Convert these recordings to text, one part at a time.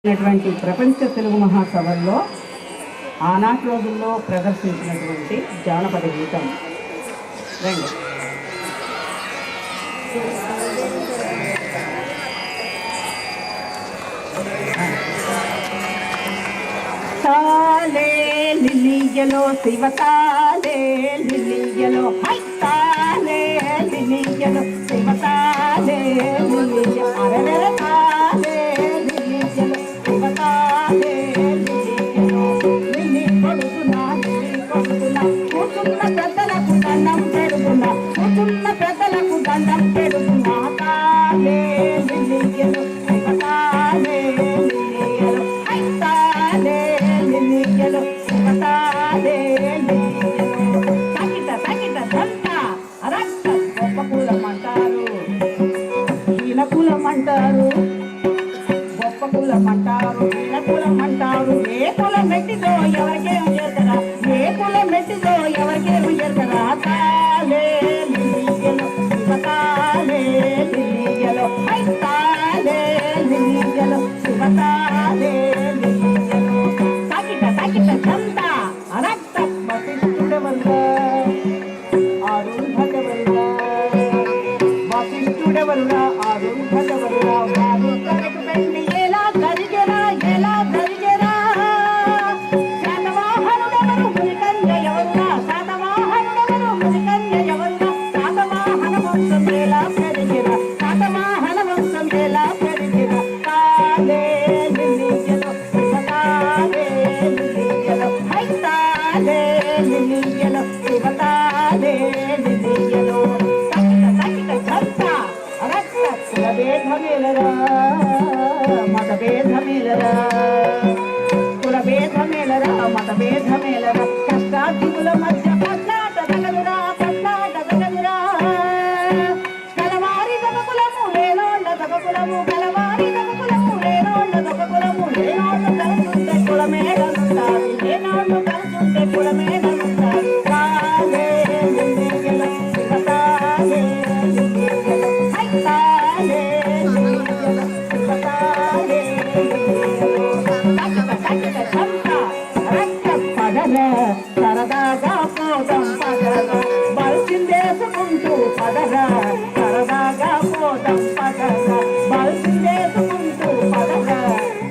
ప్రపంచ తెలుగు మహాసభల్లో ఆనాటి రోజుల్లో ప్రదర్శించినటువంటి జానపద గీతం రండి. తాలే లిలియలో శివతాలే లిలియలో తాలే లిలియలో శివతాలే లిలియ అరవెర తాలే లిలియలో శివతాలే లిలియలో లిలి కొడుతున్నా కూర్చున్న పెద్దలకు దండం పెడుతున్నా కూర్చున్న పెద్దలకు దండం పెడుతున్నా తాలే లిలియలో శివతాలే లిలియలో తాలే లిలియలో శివతాలే లిలియలో తకిట తకిట దంత అరక్క గొప్ప కులమంటారు ఈయన కులమంటారు గొప్ప కులమంటారు ఈయన కులమంటారు ఏ కులం మెట్టిదో ఎవరికేమో చేస్తారా ఏ కులం మెట్టిదో ఎవరికేమో చేస్తారా తాలే లిలియలో శివతాలే లిలియలో తాలే లిలియలో శివతాలే లిలియలో తకిట తకిట దంత అరక్క వశిష్ఠుడెవరుగా అరుంధతెవరుగా వశిష్ఠుడెవరుగా అరుంధతెవరుగా వారు కనకు పెండి ఎలా జరిగెరా శాతవాహనుడెవరు మునికన్య ఎవరుగా శాతవాహనుడెవరు మునికన్య ఎవరుగా శాతవాహన వంశం ఎలా పెరిగిరా శాతవాహన వంశం ఎలా పెరిగిరా తాలే లిలియలో శివతాలే లిలియలో తాలే లిలియలో శివతాలే లిలియలో తకిట తకిట దంత అరక్క కులభేదమేలరా మతభేదమేలరా కులభేదమేలరా మతభేదమేలరా కష్టార్థికుల మధ్య పట్లాటగదురా కలవారి దొకకులము లేనోళ్ళ దొకకులము కలవారి దొకకులము లేనోళ్ళ దొకకులము లేనోళ్ళు కలుసుంటే కులమేదనుంటారు లేనోళ్ళు కలుసుంటే కులమేదనుంటారు తాలే లిలియలో శివతాలే లిలియలో తాలే లిలియలో శివతాలే లిలియలో తకిట తకిట దంత రక్క పదర సరదాగా పోదాం పదర బల్చిందేసుకుంటూ పదర సరదాగా పోదాం పదర బల్చిందేసుకుంటూ పదర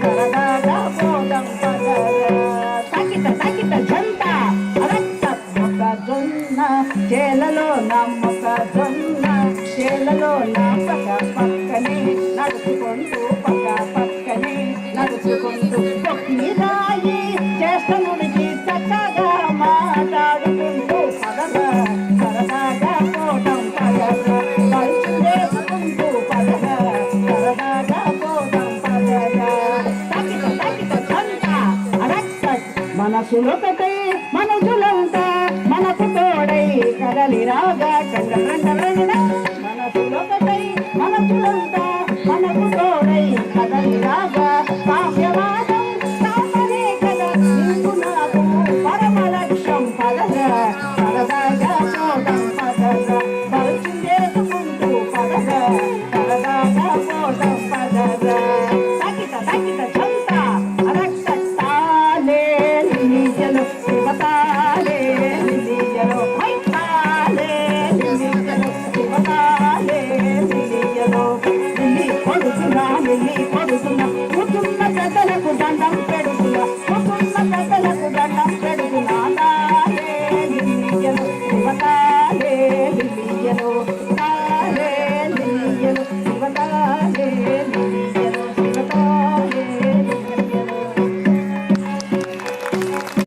సరదాగా పోదాం పదర తకిట తకిట దంత రక్క మొక్కజొన్న చేలలో మొక్కజొన్న చేలలో పక్క పక్కనే నడుచుకుంటూ పక్క పక్కనే నడుచుకుంటూ పొక్కి రాయి చేష్టముడికి చక్కగా మాట్లాడుకుంటూ పదర సరదాగా పోవటం పదర బల్చుదేసుకుంటూ పదర సరదాగా పోవటం పదర తకిట తకిట దంత అరక్క మనసులొకటై మనుషులంతా మనకు తోడై కదలి రాగా కంగరంగరంగ మనసులొకటై మనుషులంతా మనకు తోడై కదలి రాగా కావ్యవాదం తాపనే కదా నీకు నాకు పరమ లక్ష్యం పదర సరదాగా పోవటం పదర బల్చుదేసుకుంటూ పదర సరదాగా పోవటం పదర తకిట తకిట దంత అరక్క తాలే లిలియలో శివతాలే లిలియలో తాలే లిలియలో శివతాలే లిలియలో లిలి కొడుతున్నా కూర్చున్న పెద్దలకు దండం పెడు